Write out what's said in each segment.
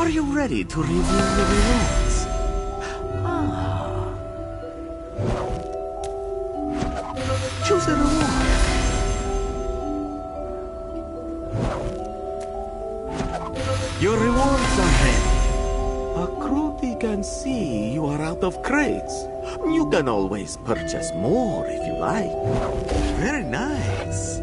Are you ready to reveal the rewards? Ah. Choose a reward. Your rewards are ready. Akruti can see you are out of crates. You can always purchase more if you like. Very nice.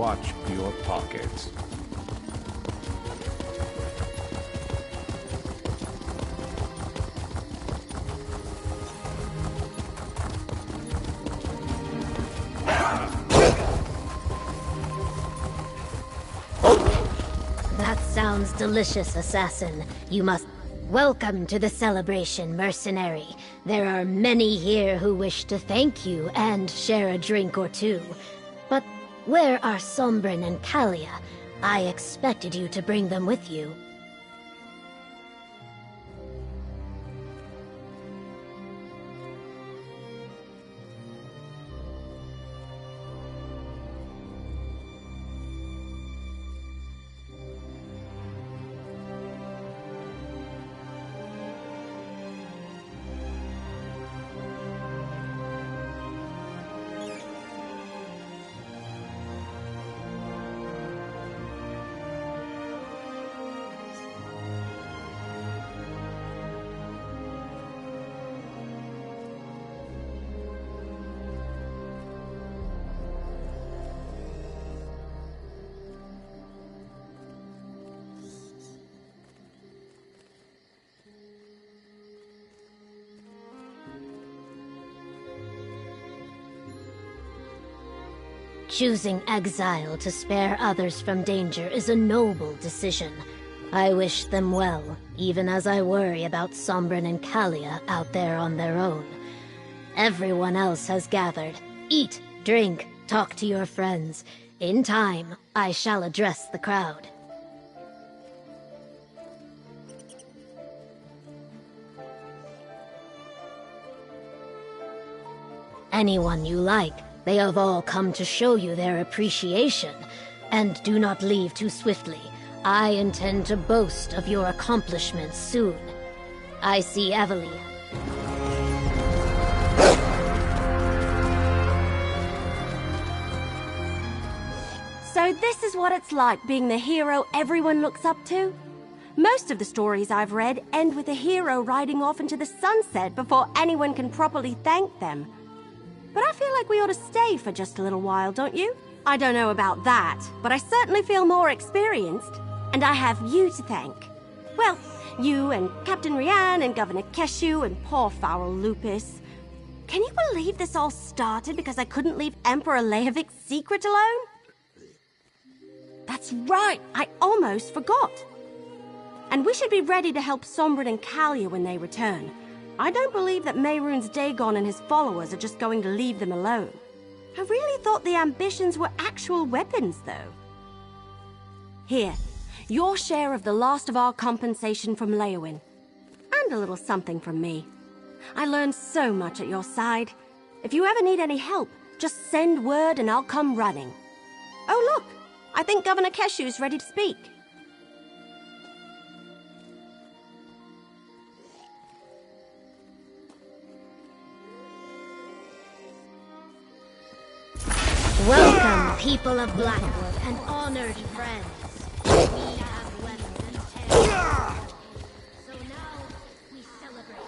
watch your pockets. That sounds delicious, assassin. You must... Welcome to the celebration, mercenary. There are many here who wish to thank you and share a drink or two. But where are Sombrin and Kalia? I expected you to bring them with you. Choosing exile to spare others from danger is a noble decision. I wish them well, even as I worry about Sombrin and Kalia out there on their own. Everyone else has gathered. Eat, drink, talk to your friends. In time, I shall address the crowd. Anyone you like. They have all come to show you their appreciation. And do not leave too swiftly. I intend to boast of your accomplishments soon. I see Evelie. So this is what it's like being the hero everyone looks up to? Most of the stories I've read end with a hero riding off into the sunset before anyone can properly thank them. But I feel like we ought to stay for just a little while, don't you? I don't know about that, but I certainly feel more experienced. And I have you to thank. Well, you and Captain Rian and Governor Keshu and poor Foul Lupus. Can you believe this all started because I couldn't leave Emperor Leovic's secret alone? That's right, I almost forgot. And we should be ready to help Sombrin and Kalia when they return. I don't believe that Mehrunes Dagon and his followers are just going to leave them alone. I really thought the ambitions were actual weapons, though. Here, your share of the last of our compensation from Leowin. And a little something from me. I learned so much at your side. If you ever need any help, just send word and I'll come running. Oh look, I think Governor Keshu's ready to speak. Welcome, people of Blackwood and honored friends. We have weapons and terror. So now we celebrate.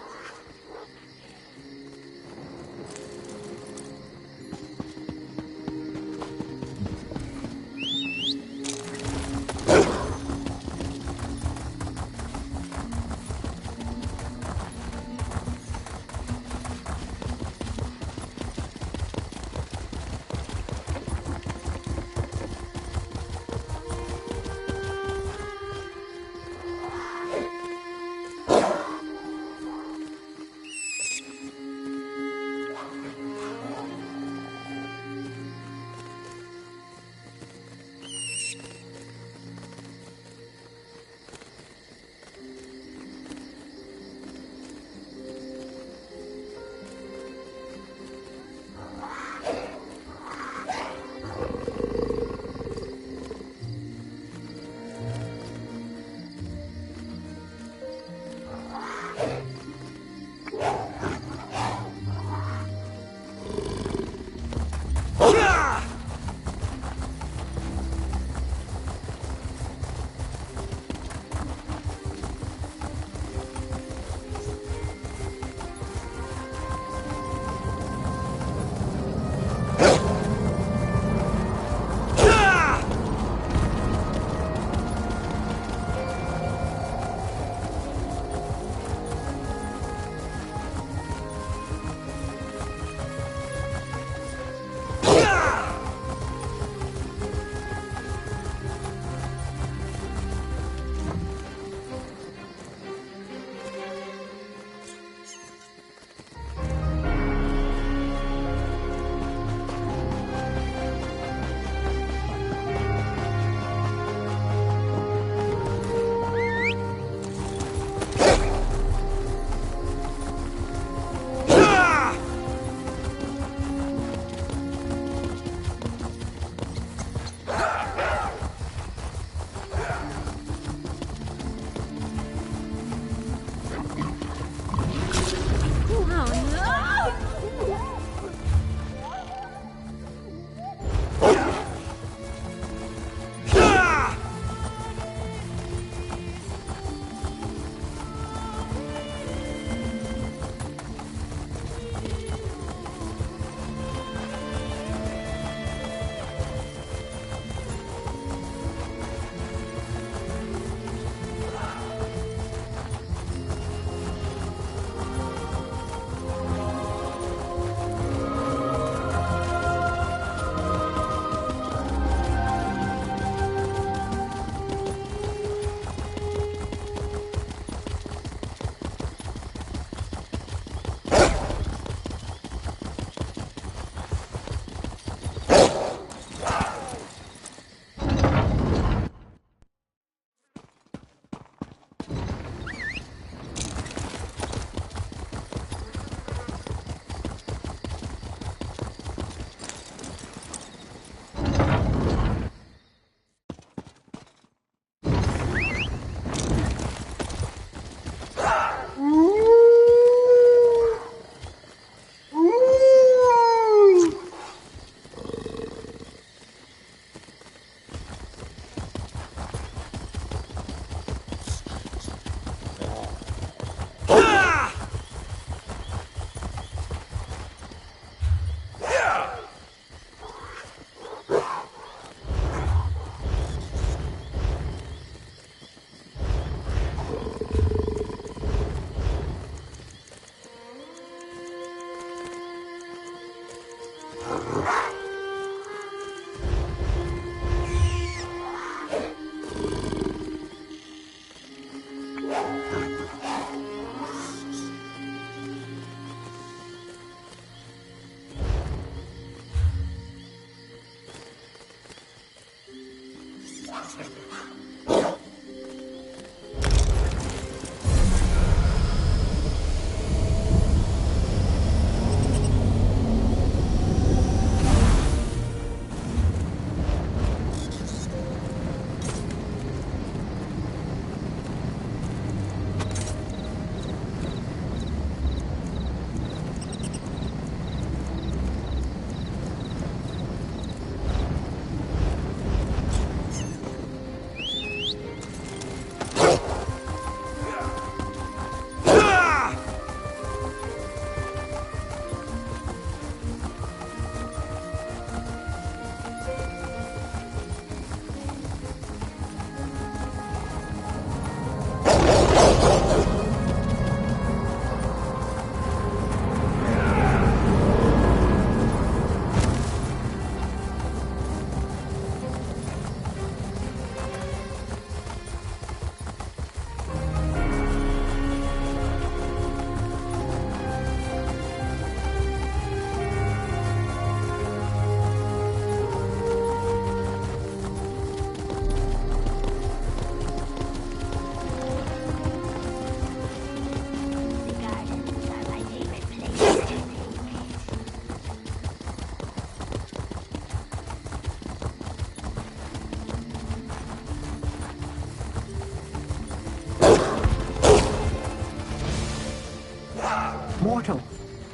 Mortal,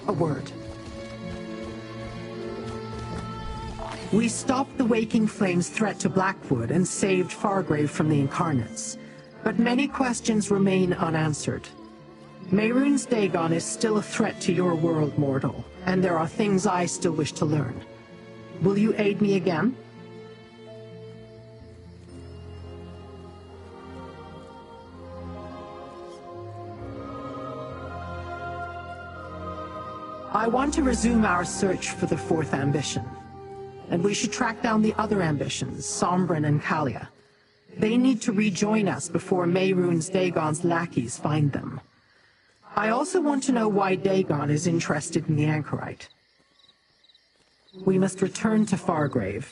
a word. We stopped the Waking Flame's threat to Blackwood and saved Fargrave from the Incarnates, but many questions remain unanswered. Mehrunes Dagon is still a threat to your world, Mortal, and there are things I still wish to learn. Will you aid me again? I want to resume our search for the fourth ambition. And we should track down the other ambitions, Sombrin and Kalia. They need to rejoin us before Mehrunes Dagon's lackeys find them. I also want to know why Dagon is interested in the Anchorite. We must return to Fargrave.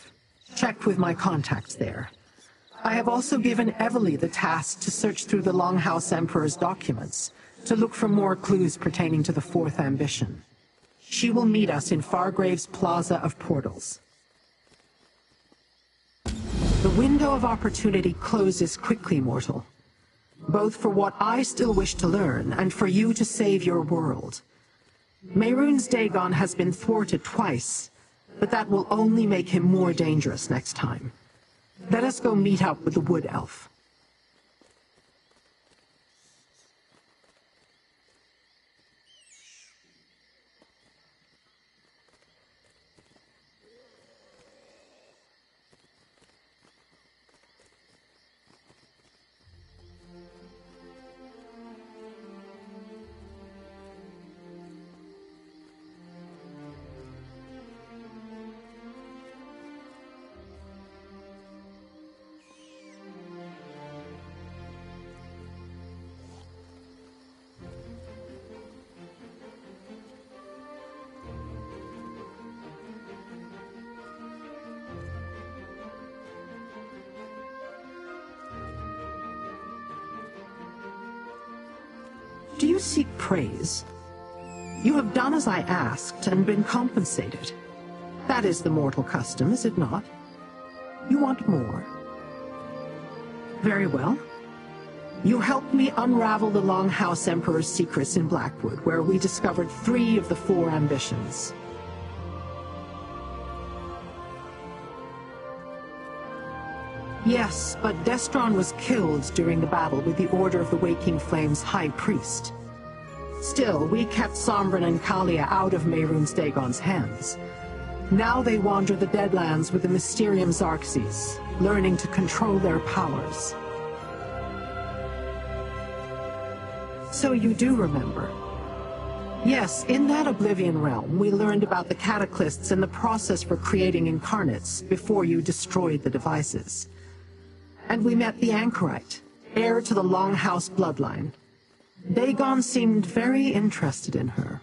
Check with my contacts there. I have also given Evely the task to search through the Longhouse Emperor's documents, to look for more clues pertaining to the fourth ambition. She will meet us in Fargrave's Plaza of Portals. The window of opportunity closes quickly, Mortal. Both for what I still wish to learn, and for you to save your world. Mehrunes Dagon has been thwarted twice, but that will only make him more dangerous next time. Let us go meet up with the Wood Elf. Do you seek praise? You have done as I asked and been compensated. That is the mortal custom, is it not? You want more. Very well. You helped me unravel the Longhouse Emperor's secrets in Blackwood, where we discovered 3 of the 4 ambitions. Yes, but Destron was killed during the battle with the Order of the Waking Flame's High Priest. Still, we kept Sombrin and Kalia out of Mehrunes Dagon's hands. Now they wander the Deadlands with the Mysterium Xarxes, learning to control their powers. So you do remember. Yes, in that Oblivion realm, we learned about the Cataclysts and the process for creating incarnates before you destroyed the devices. And we met the Anchorite, heir to the Longhouse bloodline. Dagon seemed very interested in her.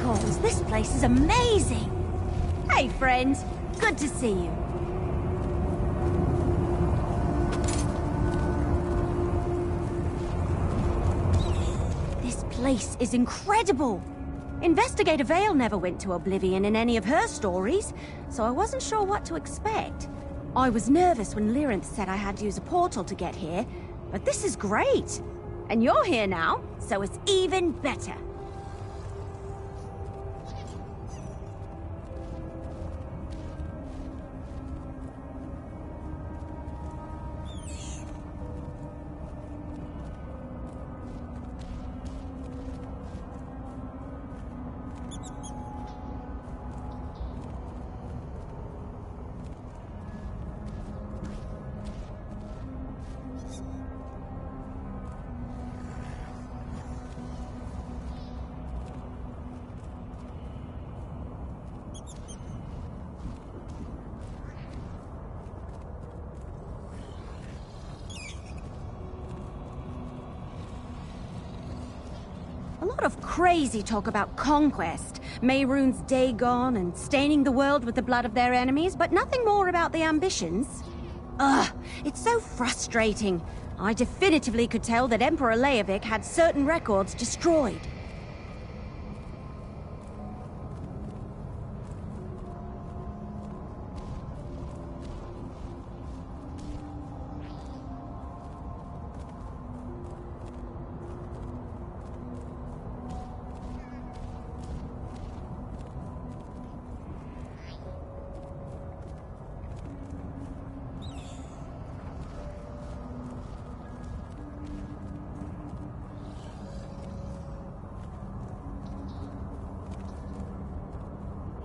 Pickles! This place is amazing! Hey, friends. Good to see you. This place is incredible! Investigator Vale never went to Oblivion in any of her stories, so I wasn't sure what to expect. I was nervous when Lyrinth said I had to use a portal to get here, but this is great! And you're here now, so it's even better. A lot of crazy talk about conquest, Mehrunes Dagon, and staining the world with the blood of their enemies, but nothing more about the ambitions. Ugh, it's so frustrating. I definitively could tell that Emperor Leovic had certain records destroyed.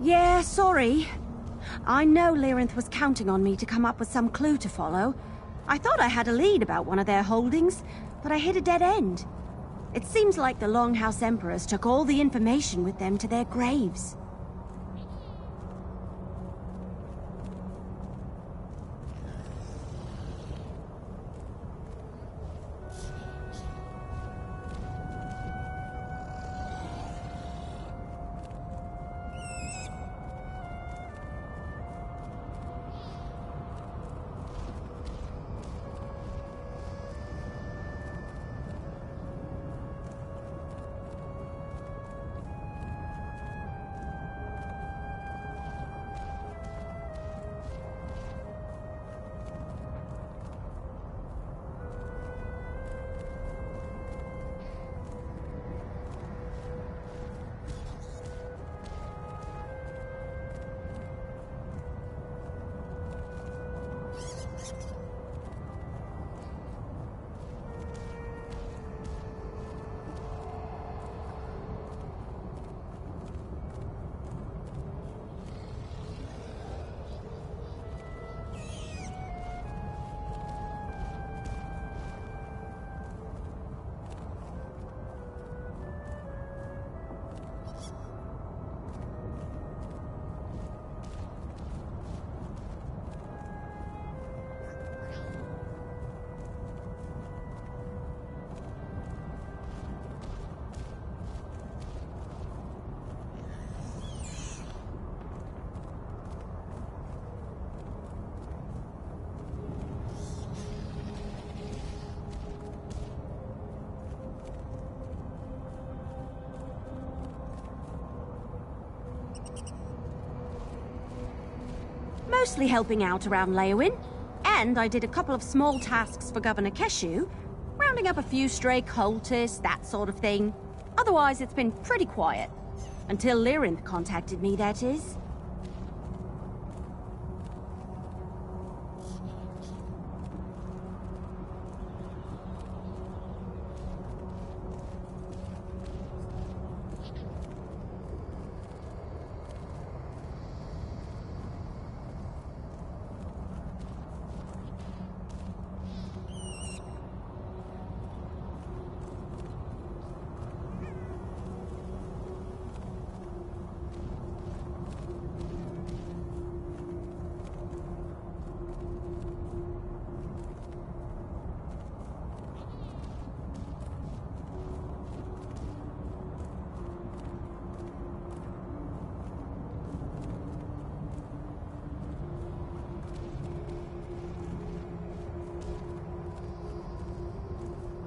Yeah, sorry. I know Lyrinth was counting on me to come up with some clue to follow. I thought I had a lead about one of their holdings, but I hit a dead end. It seems like the Longhouse Emperors took all the information with them to their graves. Mostly helping out around Leowin, and I did a couple of small tasks for Governor Keshu, rounding up a few stray cultists, that sort of thing. Otherwise, it's been pretty quiet. Until Lyrinth contacted me, that is.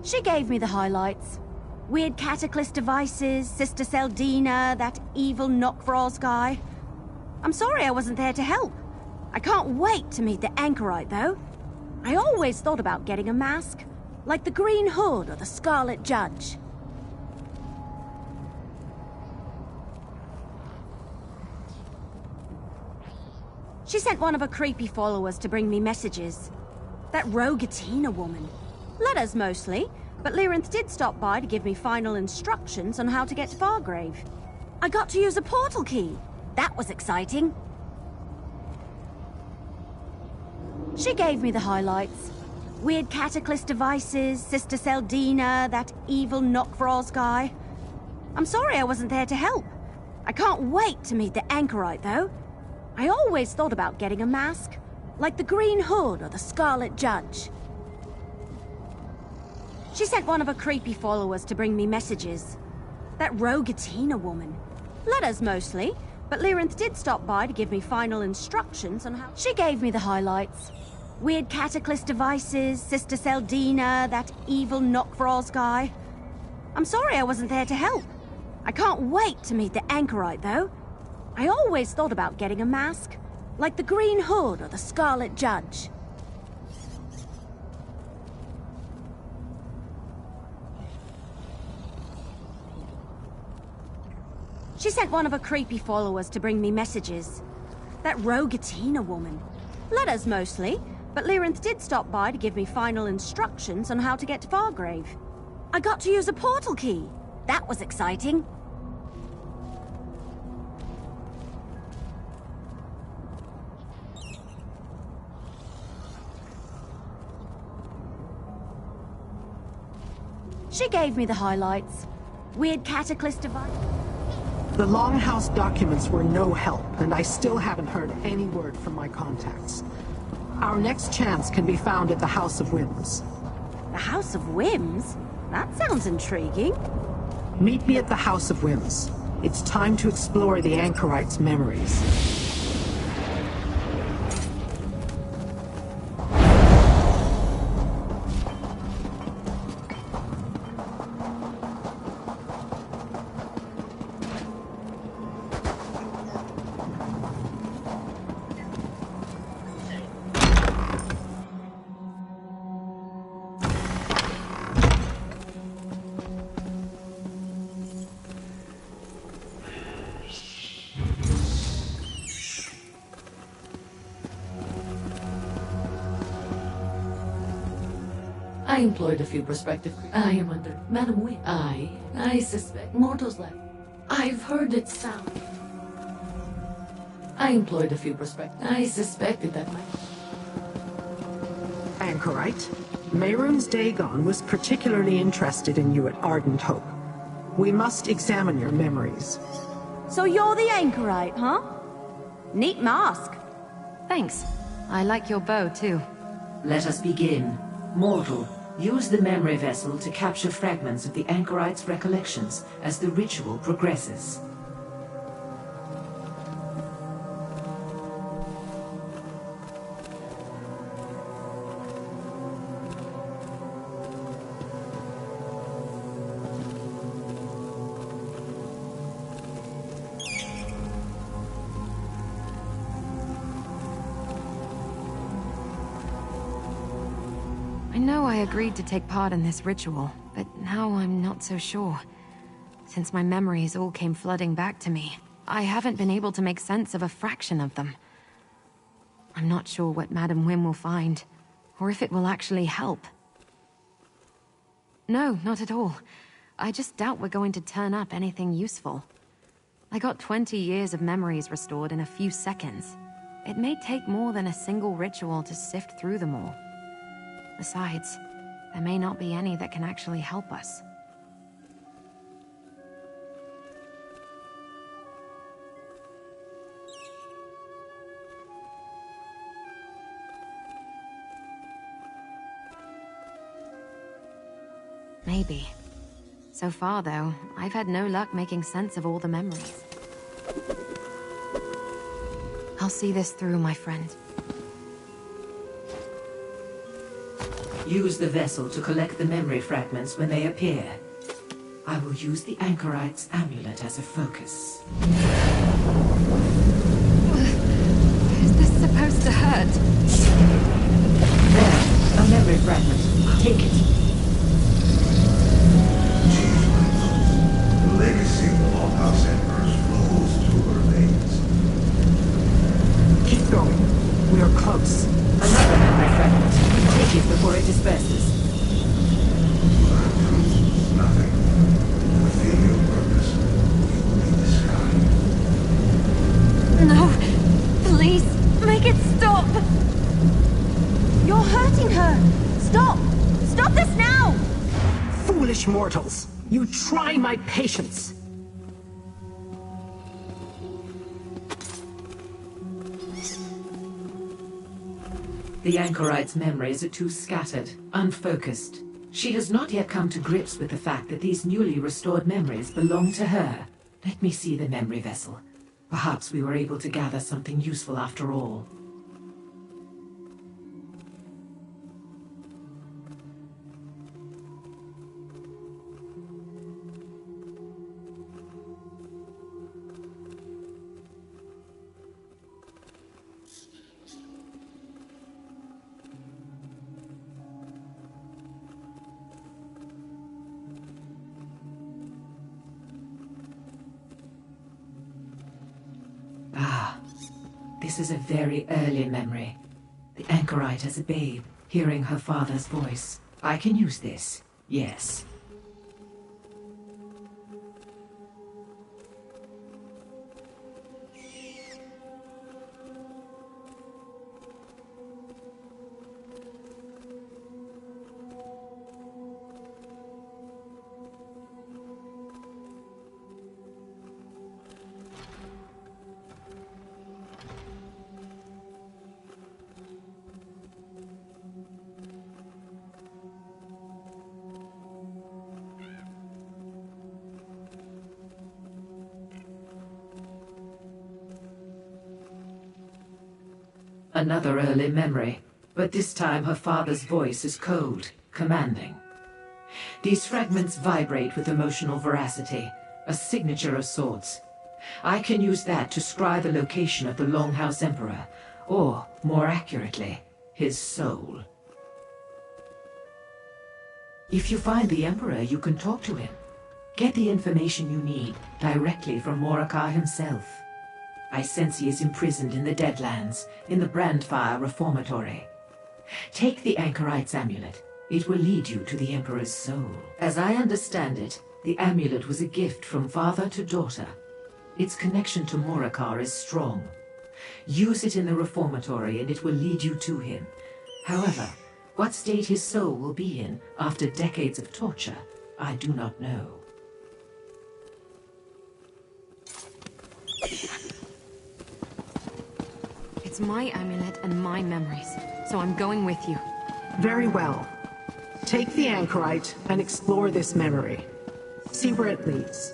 She gave me the highlights. Weird Cataclysm devices, Sister Seldina, that evil Knockfrost guy. I'm sorry I wasn't there to help. I can't wait to meet the Anchorite, though. I always thought about getting a mask, like the Green Hood or the Scarlet Judge. She sent one of her creepy followers to bring me messages. That rogue Athena woman. Letters mostly, but Lyrinth did stop by to give me final instructions on how to get to Fargrave. I got to use a portal key. That was exciting. She gave me the highlights. Weird Cataclysm devices, Sister Seldina, that evil Knockfrost guy. I'm sorry I wasn't there to help. I can't wait to meet the Anchorite, though. I always thought about getting a mask, like the Green Hood or the Scarlet Judge. She sent one of her creepy followers to bring me messages. That rogue Athena woman. Letters mostly, but Lyrinth did stop by to give me final instructions on how... She gave me the highlights. Weird Cataclysm devices, Sister Seldina, that evil Knockfrost guy. I'm sorry I wasn't there to help. I can't wait to meet the Anchorite, though. I always thought about getting a mask, like the Green Hood or the Scarlet Judge. She sent one of her creepy followers to bring me messages. That rogue Athena woman. Letters mostly, but Lyrinth did stop by to give me final instructions on how to get to Fargrave. I got to use a portal key. That was exciting. She gave me the highlights. Weird Cataclysm device. The Longhouse documents were no help, and I still haven't heard any word from my contacts. Our next chance can be found at the House of Whims. The House of Whims? That sounds intriguing. Meet me at the House of Whims. It's time to explore the Anchorite's memories. I employed a few prospective... I am under... Madam Wynne. I suspect mortals like... I've heard it sound. I employed a few prospective... I suspected that my... Anchorite, Mehrunes Dagon was particularly interested in you at Ardent Hope. We must examine your memories. So you're the Anchorite, huh? Neat mask. Thanks. I like your bow, too. Let us begin. Mortal, use the memory vessel to capture fragments of the Anchorite's recollections as the ritual progresses. I know I agreed to take part in this ritual, but now I'm not so sure. Since my memories all came flooding back to me, I haven't been able to make sense of a fraction of them. I'm not sure what Madam Wynne will find, or if it will actually help. No, not at all. I just doubt we're going to turn up anything useful. I got 20 years of memories restored in a few seconds. It may take more than a single ritual to sift through them all. Besides, there may not be any that can actually help us. Maybe. So far, though, I've had no luck making sense of all the memories. I'll see this through, my friend. Use the vessel to collect the memory fragments when they appear. I will use the Anchorite's amulet as a focus. Is this supposed to hurt? There, a memory fragment. Take it. The legacy of the Longhouse Emperors flows through her veins. Keep going. We are close. Another memory fragment. Take it before it disperses. Nothing. Within your purpose, you will be the sky. No! Please, make it stop! You're hurting her! Stop! Stop this now! Foolish mortals! You try my patience! The Anchorite's memories are too scattered, unfocused. She has not yet come to grips with the fact that these newly restored memories belong to her. Let me see the memory vessel. Perhaps we were able to gather something useful after all. This is a very early memory. The Anchorite as a babe, hearing her father's voice. I can use this, yes. Another early memory, but this time her father's voice is cold, commanding. These fragments vibrate with emotional veracity, a signature of sorts. I can use that to scry the location of the Longhouse Emperor, or, more accurately, his soul. If you find the Emperor, you can talk to him. Get the information you need directly from Moraka himself. I sense he is imprisoned in the Deadlands, in the Brandfire Reformatory. Take the Anchorite's amulet. It will lead you to the Emperor's soul. As I understand it, the amulet was a gift from father to daughter. Its connection to Moraka is strong. Use it in the Reformatory and it will lead you to him. However, what state his soul will be in after decades of torture, I do not know. It's my amulet and my memories, so I'm going with you. Very well. Take the Anchorite and explore this memory. See where it leads.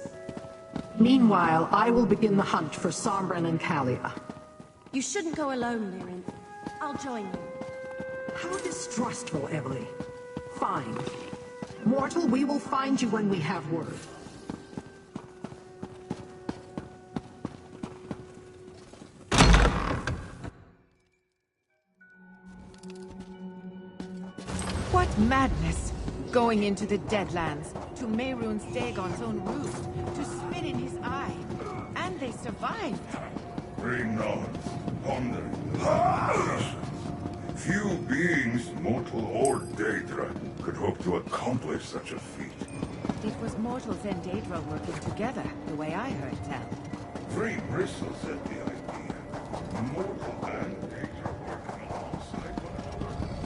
Meanwhile, I will begin the hunt for Sombren and Kalia. You shouldn't go alone, Lirin. I'll join you. How distrustful, Emily. Fine. Mortal, we will find you when we have word. What madness! Going into the Deadlands, to Mehrunes Dagon's own roost, to spit in his eye. And they survived! Bring on, pondering. Few beings, mortal or Daedra, could hope to accomplish such a feat. It was mortals and Daedra working together, the way I heard tell. Three bristles at the idea. Mortal and Daedra working alongside one another.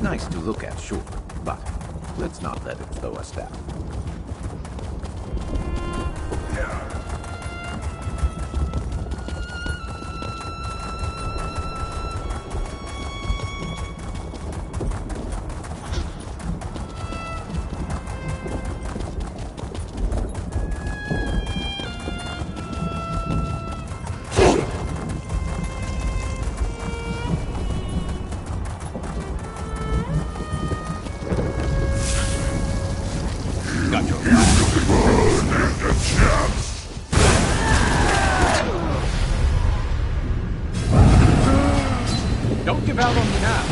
nice to look at, sure, but let's not let it slow us down. Don't give out on me now.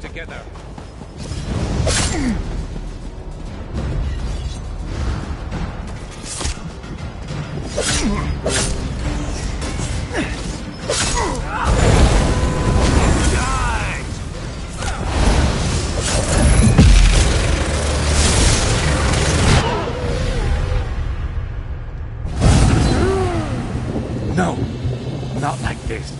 Together. No, not like this.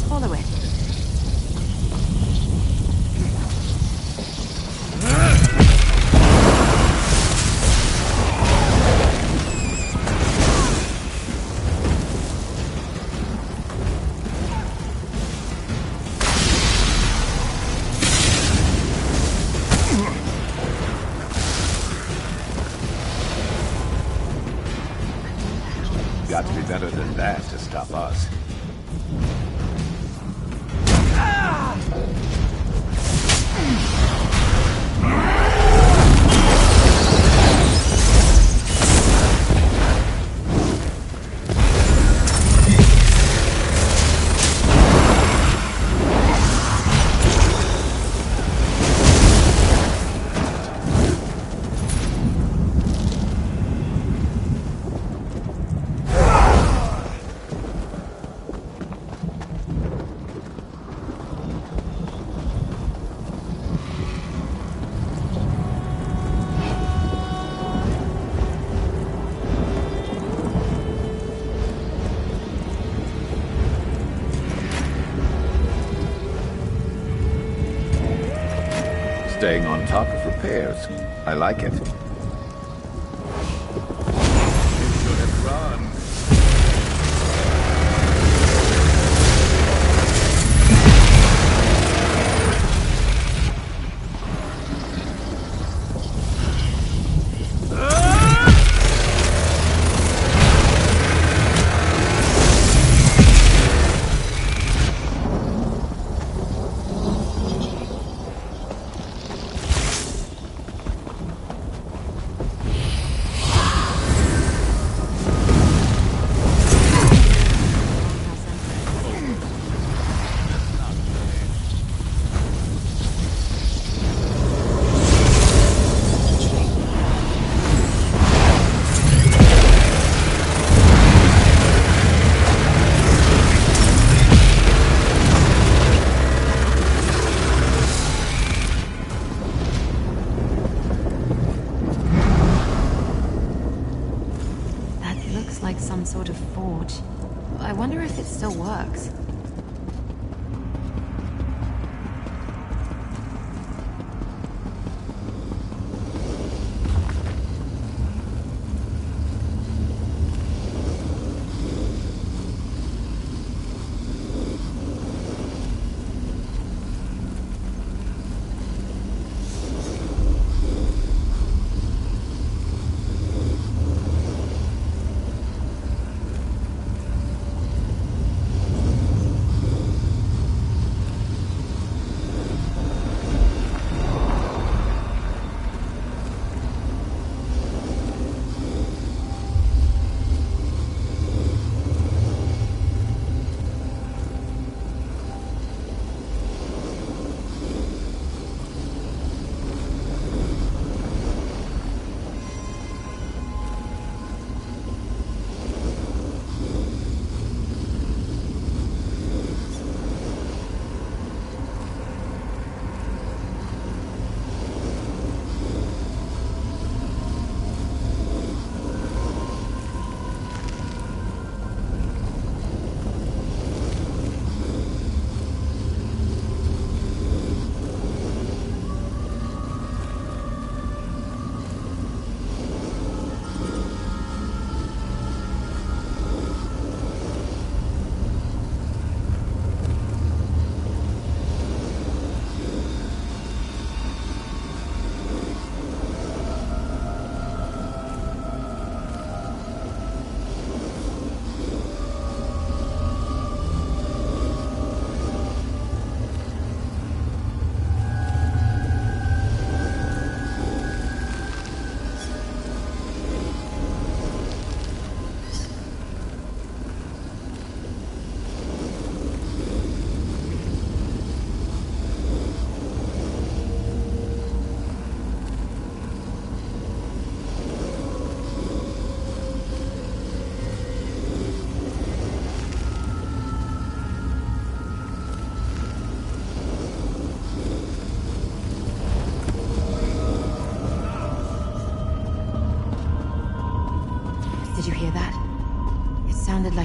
Follow it. Got to be better than that to stop us. Staying on top of repairs. I like it. You should have run.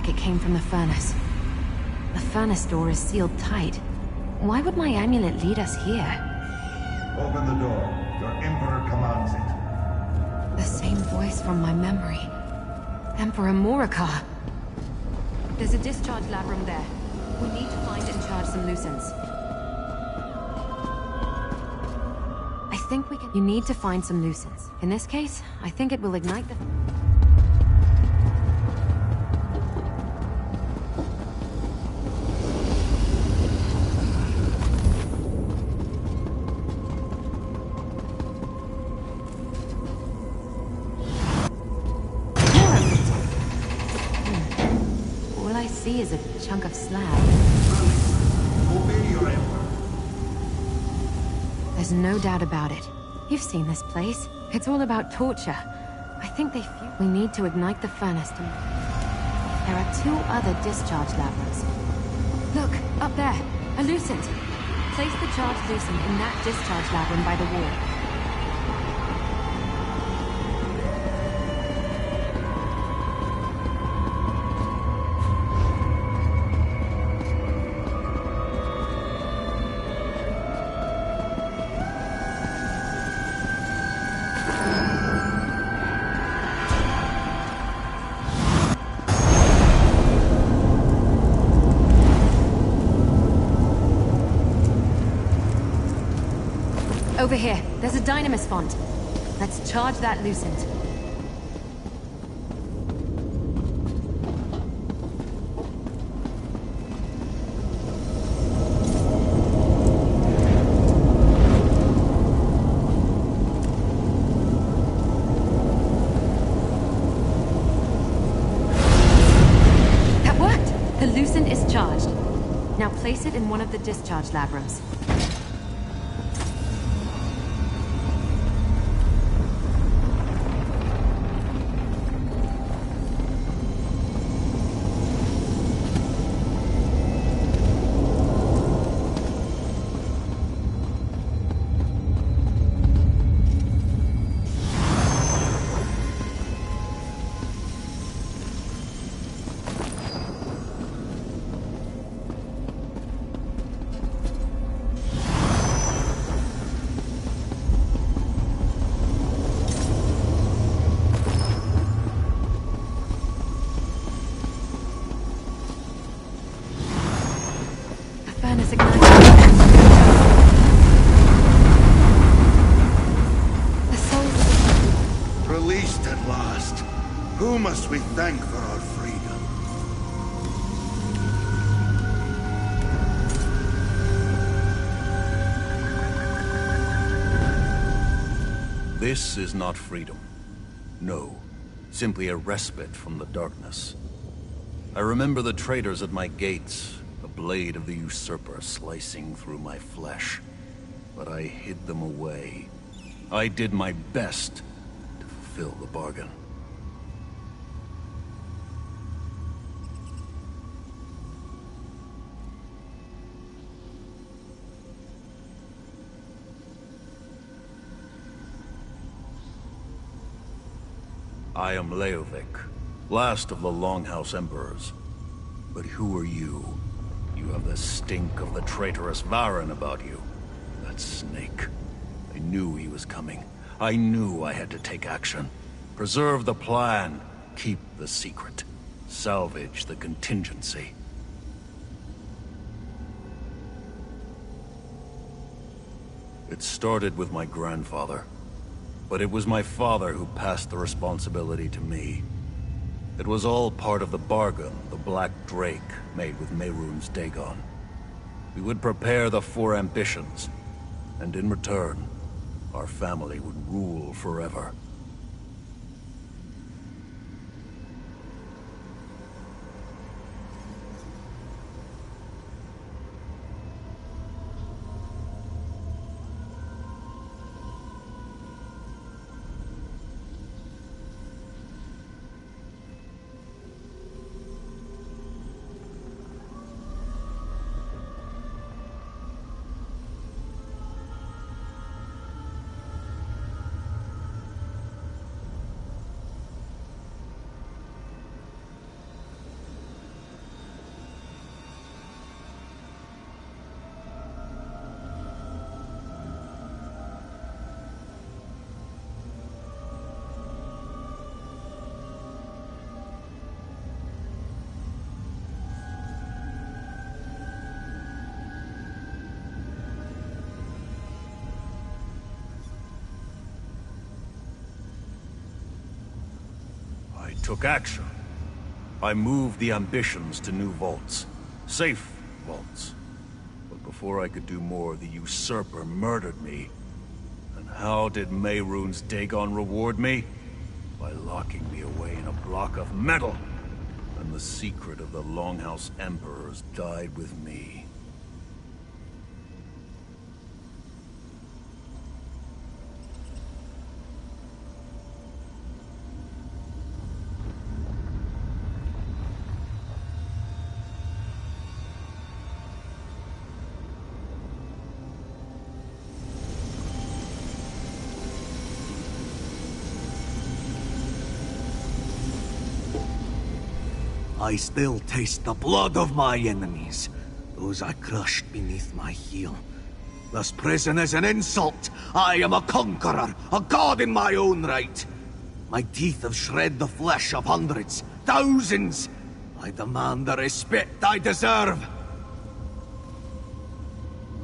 like it came from the furnace. The furnace door is sealed tight. Why would my amulet lead us here? Open the door. Your Emperor commands it. The same voice from my memory. Emperor Morika. There's a discharge lab room there. We need to find and charge some loose ends. I think we can... You need to find some loose ends. In this case, I think it will ignite the... All I see is a chunk of slab. Obey your Emperor. There's no doubt about it. You've seen this place. It's all about torture. I think they feel we need to ignite the furnace to... There are 2 other discharge lab rooms. Look, up there. A lucent. Place the charged lucent in that discharge lab room by the wall. Over here, there's a dynamis font. Let's charge that lucent. That worked! The lucent is charged. Now place it in one of the discharge lab rooms. Furnace ignited. The souls of the... Released at last. Who must we thank for our freedom? This is not freedom. No. Simply a respite from the darkness. I remember the traitors at my gates, the blade of the usurper slicing through my flesh. But I hid them away. I did my best to fulfill the bargain. I am Leovic, last of the Longhouse Emperors. But who are you? You have the stink of the traitorous Varen about you. That snake. I knew he was coming. I knew I had to take action. Preserve the plan. Keep the secret. Salvage the contingency. It started with my grandfather. But it was my father who passed the responsibility to me. It was all part of the bargain the Black Drake made with Mehrunes Dagon. We would prepare the 4 ambitions, and in return, our family would rule forever. took action. I moved the ambitions to new vaults. Safe vaults. But before I could do more, the usurper murdered me. And how did Mehrunes Dagon reward me? By locking me away in a block of metal. And the secret of the Longhouse Emperors died with me. I still taste the blood of my enemies, those I crushed beneath my heel. This prison is an insult. I am a conqueror, a god in my own right. My teeth have shred the flesh of hundreds, thousands. I demand the respect I deserve.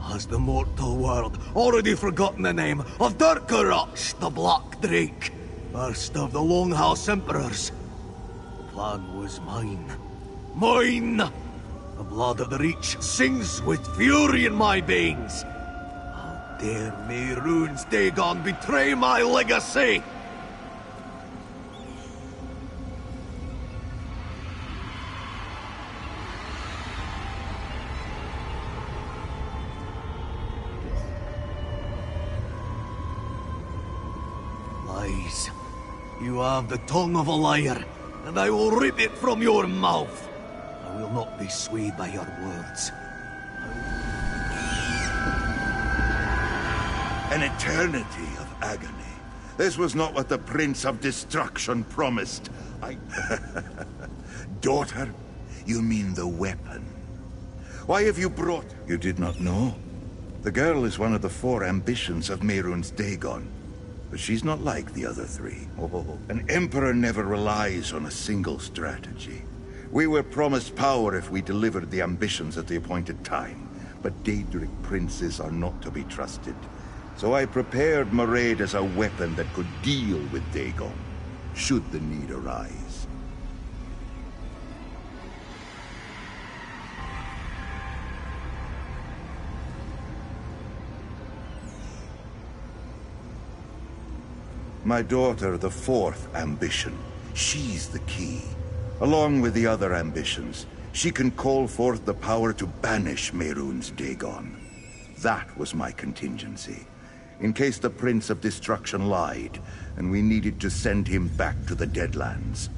Has the mortal world already forgotten the name of Dirkarach, the Black Drake, first of the Longhouse Emperors? The plan was mine. Mine! The blood of the Reach sings with fury in my veins. How dare Mehrunes Dagon betray my legacy? Lies. You have the tongue of a liar, and I will rip it from your mouth. I will not be swayed by your words. An eternity of agony. This was not what the Prince of Destruction promised. Daughter? You mean the weapon? Why have you brought... You did not know? The girl is one of the 4 ambitions of Mehrunes Dagon. But she's not like the other 3. Oh, an emperor never relies on a single strategy. We were promised power if we delivered the ambitions at the appointed time. But Daedric princes are not to be trusted. So I prepared Mairead as a weapon that could deal with Dagon, should the need arise. My daughter, the 4th ambition. She's the key. Along with the other ambitions, she can call forth the power to banish Mehrunes Dagon. That was my contingency. In case the Prince of Destruction lied, and we needed to send him back to the Deadlands.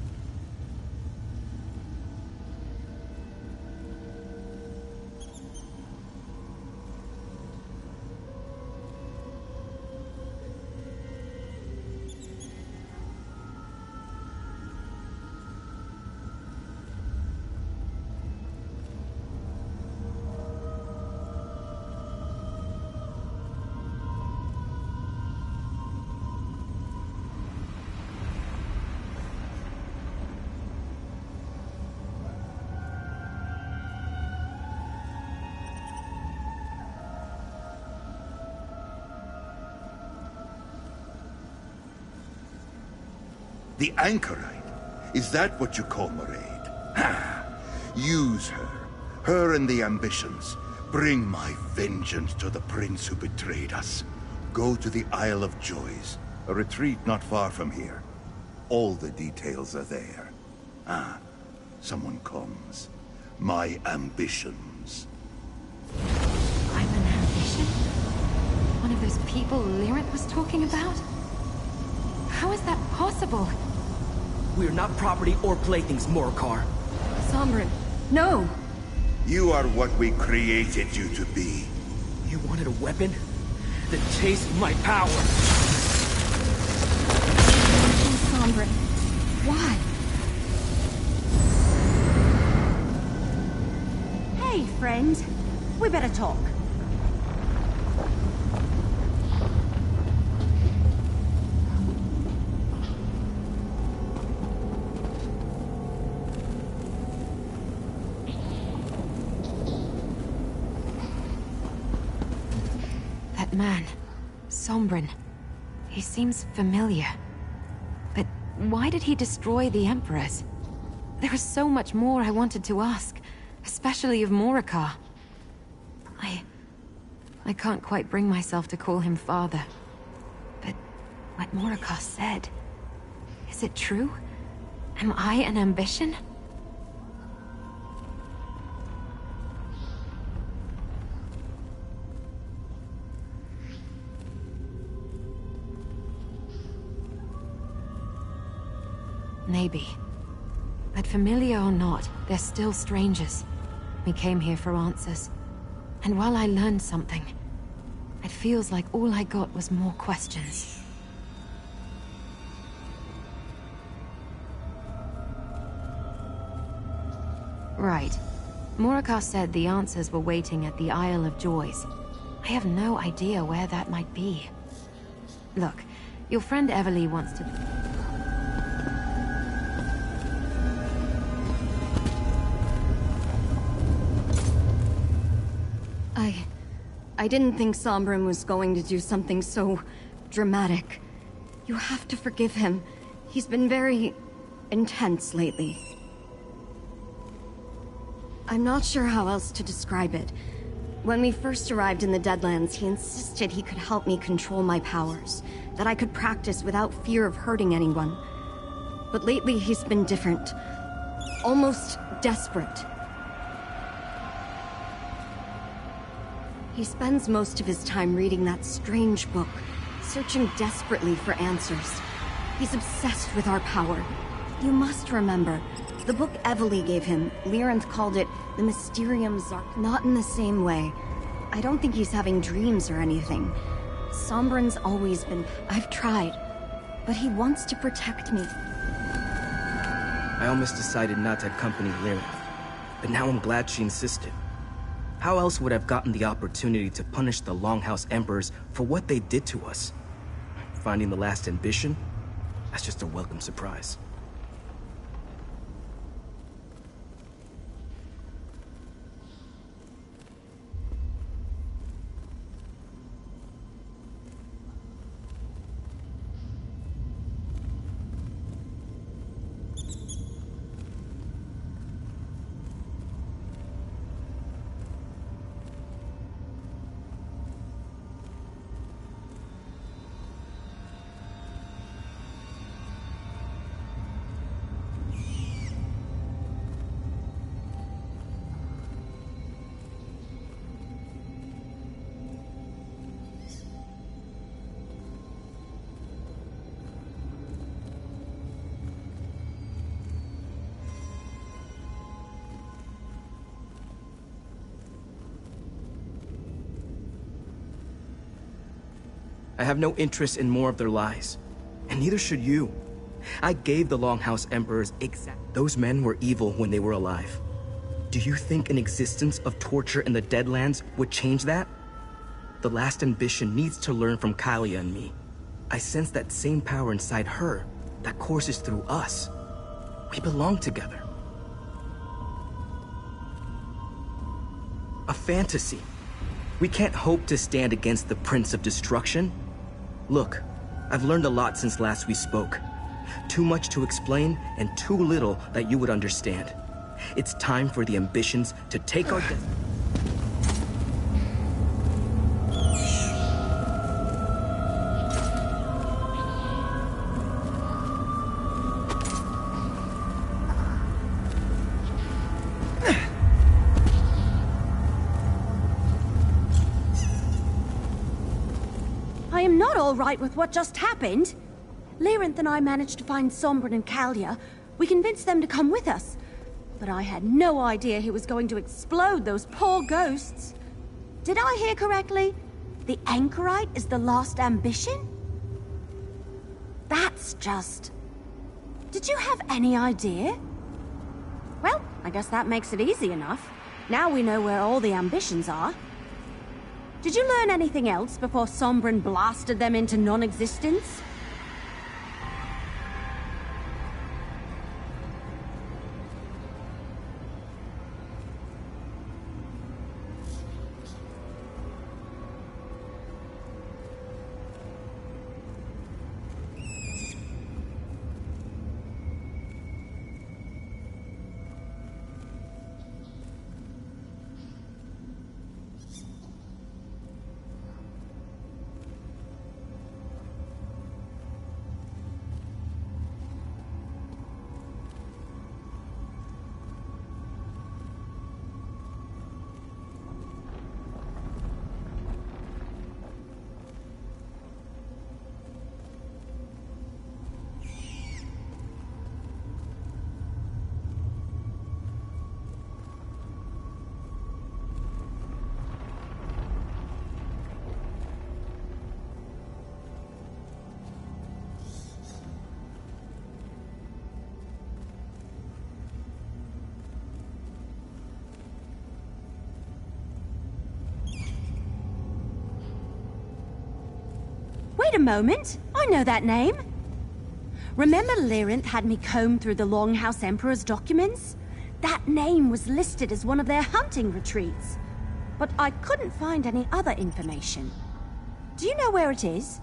The Anchorite? Is that what you call Mairead? Ha! Use her. Her and the ambitions. Bring my vengeance to the prince who betrayed us. Go to the Isle of Joys, a retreat not far from here. All the details are there. Ah, someone comes. My ambitions. I'm an ambition? One of those people Lyrinth was talking about? How is that possible? We're not property or playthings, Morcar. Sombrin, No! You are what we created you to be. You wanted a weapon? Then taste my power! Sombrin, why? Hey, friend. We better talk. that man, Sombrin. He seems familiar. But why did he destroy the Emperors? There was so much more I wanted to ask, especially of Morikar. I can't quite bring myself to call him father. But what Morikar said, is it true? Am I an ambition? Maybe. But familiar or not, they're still strangers. We came here for answers. And while I learned something, it feels like all I got was more questions. Right. Morikar said the answers were waiting at the Isle of Joys. I have no idea where that might be. Look, your friend Everly wants to... I didn't think Sombrin was going to do something so dramatic. You have to forgive him. He's been very intense lately. I'm not sure how else to describe it. When we first arrived in the Deadlands, he insisted he could help me control my powers, that I could practice without fear of hurting anyone. But lately he's been different. Almost desperate. He spends most of his time reading that strange book, searching desperately for answers. He's obsessed with our power. You must remember, the book Evely gave him, Lyranth called it the Mysterium Zark. Not in the same way. I don't think he's having dreams or anything. Sombrin's always been... I've tried, but he wants to protect me. I almost decided not to accompany Lyranth, but now I'm glad she insisted. How else would I have gotten the opportunity to punish the Longhouse Emperors for what they did to us? Finding the last ambition? That's just a welcome surprise. I have no interest in more of their lies, and neither should you. I gave the Longhouse Emperors Those men were evil when they were alive. Do you think an existence of torture in the Deadlands would change that? The last ambition needs to learn from Kalia and me. I sense that same power inside her that courses through us. We belong together. A fantasy. We can't hope to stand against the Prince of Destruction. Look, I've learned a lot since last we spoke. Too much to explain, and too little that you would understand. It's time for the ambitions to take our destiny. I am not all right with what just happened. Lyranth and I managed to find Sombrin and Kalia. We convinced them to come with us. But I had no idea he was going to explode those poor ghosts. Did I hear correctly? The Anchorite is the last ambition? That's just... Did you have any idea? Well, I guess that makes it easy enough. Now we know where all the ambitions are. Did you learn anything else before Sombrin blasted them into non-existence? Wait a moment! I know that name! Remember Lyrinth had me comb through the Longhouse Emperor's documents? That name was listed as one of their hunting retreats. But I couldn't find any other information. Do you know where it is?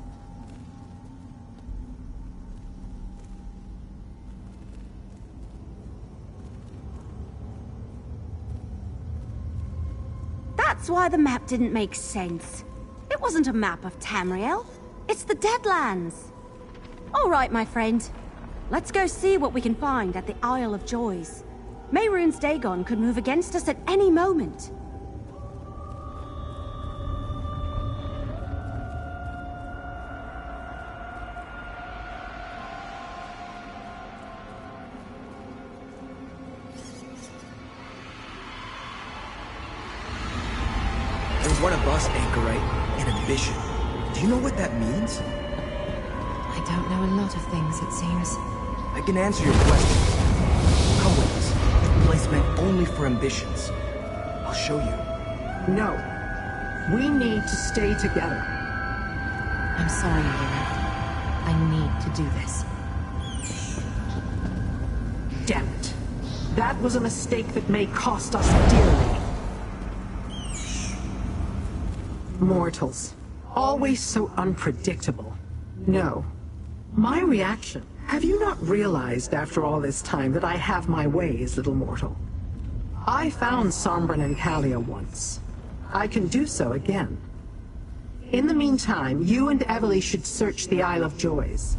That's why the map didn't make sense. It wasn't a map of Tamriel. It's the Deadlands. All right, my friend. Let's go see what we can find at the Isle of Joys. Mehrunes Dagon could move against us at any moment. There's one of us, Anchorite, an ambition. Do you know what that means? I don't know a lot of things, it seems. I can answer your questions. Cohen's, a place meant only for ambitions. I'll show you. No. We need to stay together. I'm sorry, Lyra. I need to do this. Damn it. That was a mistake that may cost us dearly. Mortals. Always so unpredictable. No. My reaction. Have you not realized after all this time that I have my ways, little mortal? I found Sombren and Kalia once. I can do so again. In the meantime, you and Evely should search the Isle of Joys.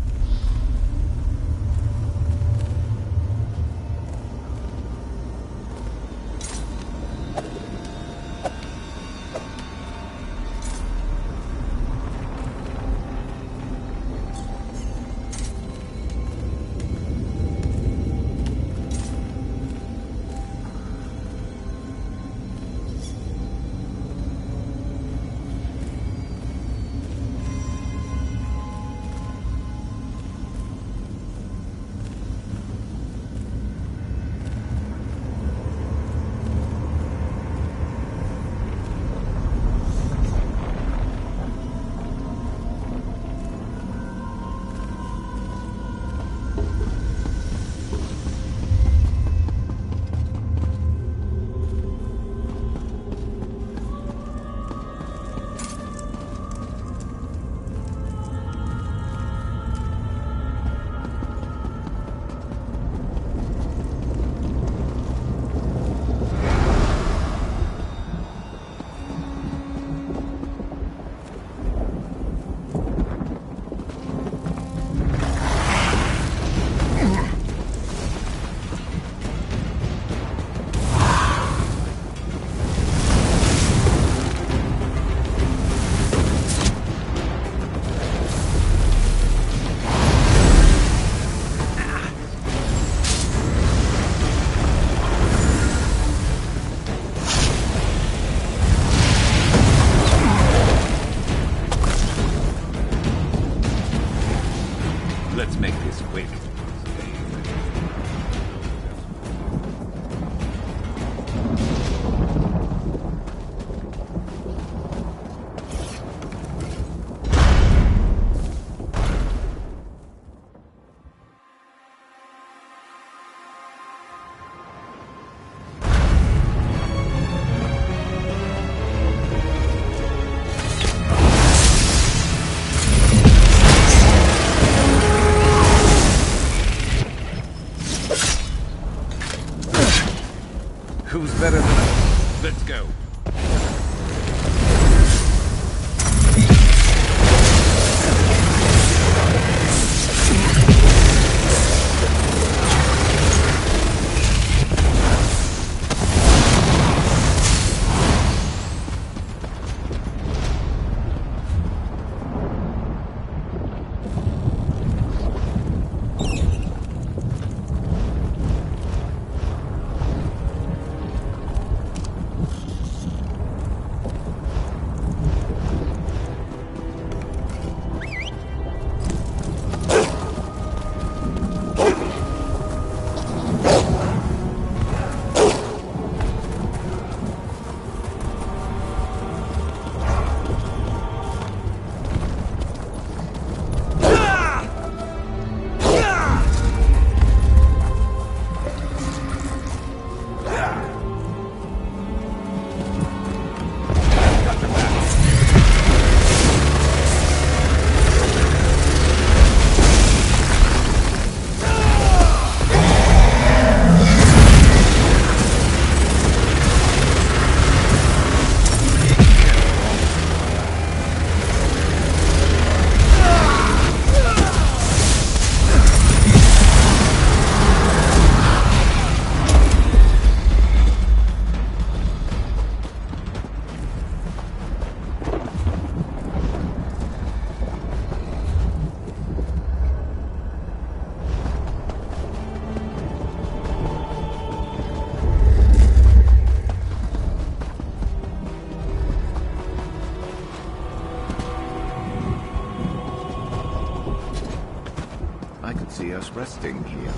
see us resting here.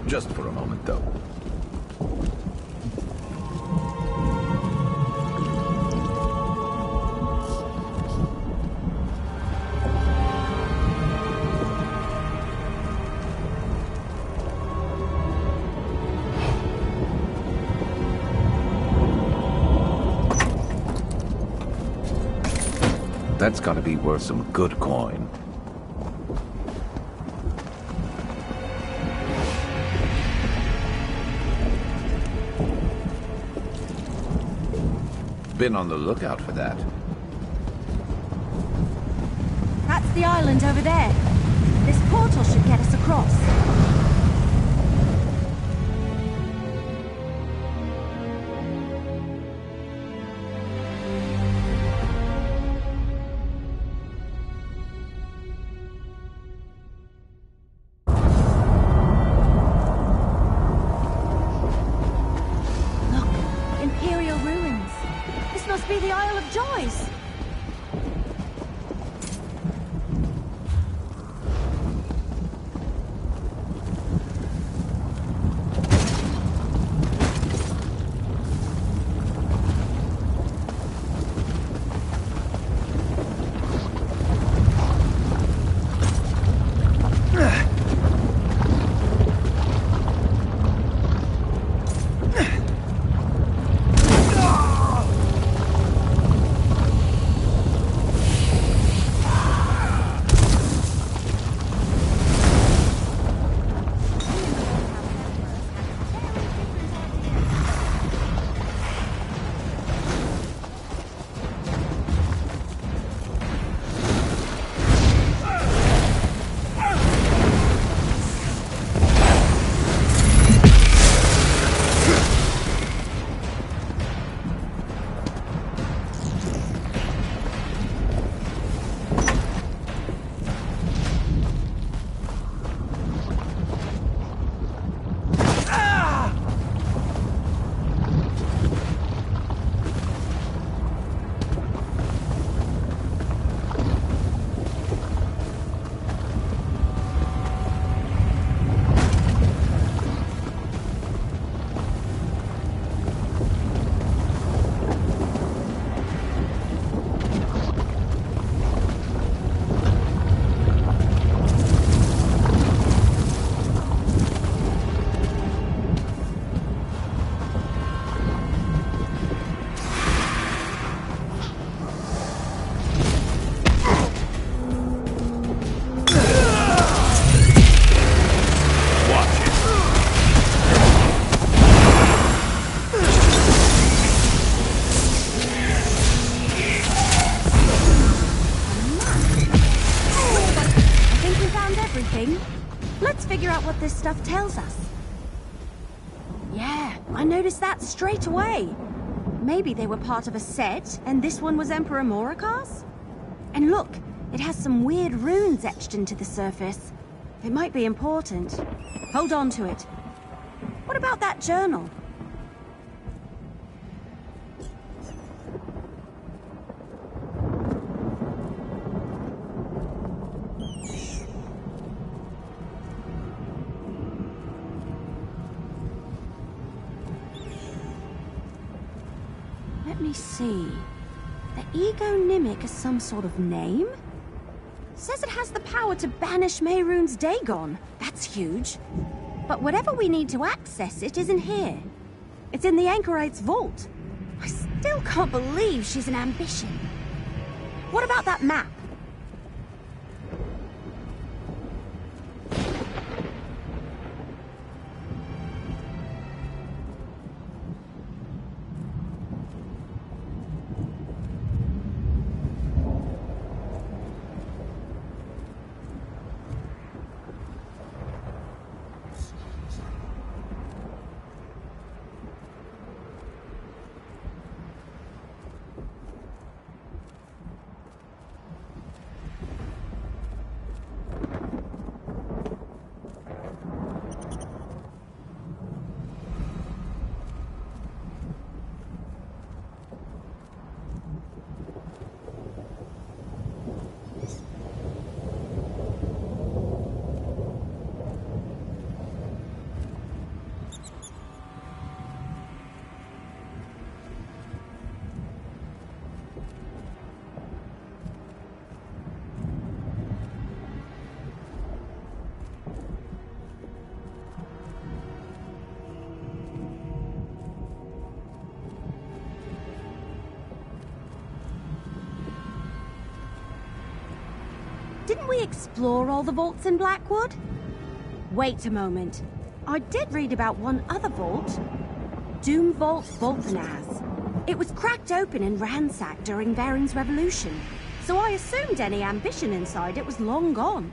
Just for a moment, though. That's gotta be worth some good coin. Been on the lookout for that. That's the island over there. This portal should get us across. Joyce! This stuff tells us. Yeah, I noticed that straight away. Maybe they were part of a set, and this one was Emperor Morikar's? And look, it has some weird runes etched into the surface. It might be important. Hold on to it. What about that journal? Let me see. The Ego Mimic is some sort of name? Says it has the power to banish Mehrunes Dagon. That's huge. But whatever we need to access it isn't here. It's in the Anchorite's vault. I still can't believe she's an ambition. What about that map? didn't we explore all the vaults in Blackwood? Wait a moment. I did read about one other vault. Doom Vault Voltanaz. It was cracked open and ransacked during Varen's revolution, so I assumed any ambition inside it was long gone.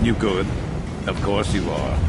You good? Of course you are.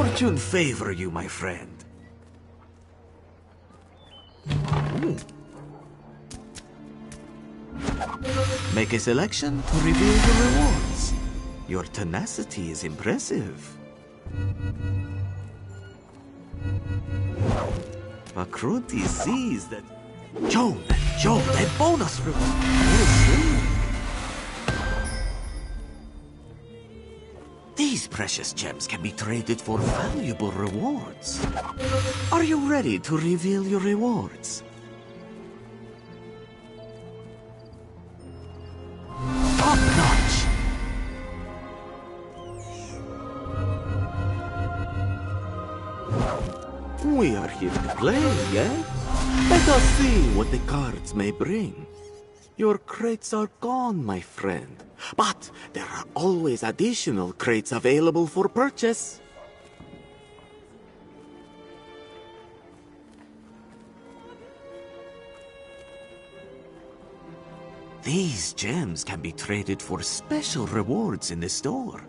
fortune favor you, my friend. Make a selection to reveal the rewards. Your tenacity is impressive. Makruti sees that... Joan, a bonus reward. Well seen. These precious gems can be traded for valuable rewards. Are you ready to reveal your rewards? Top notch! We are here to play, yes? Let us see what the cards may bring. Your crates are gone, my friend. But there are always additional crates available for purchase. These gems can be traded for special rewards in the store.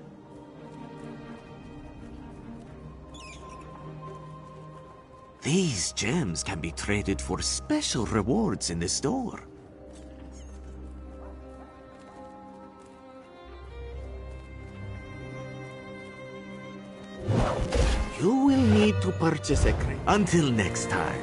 These gems can be traded for special rewards in the store. You will need to purchase a crate. Until next time.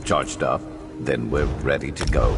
Charged up? Then we're ready to go.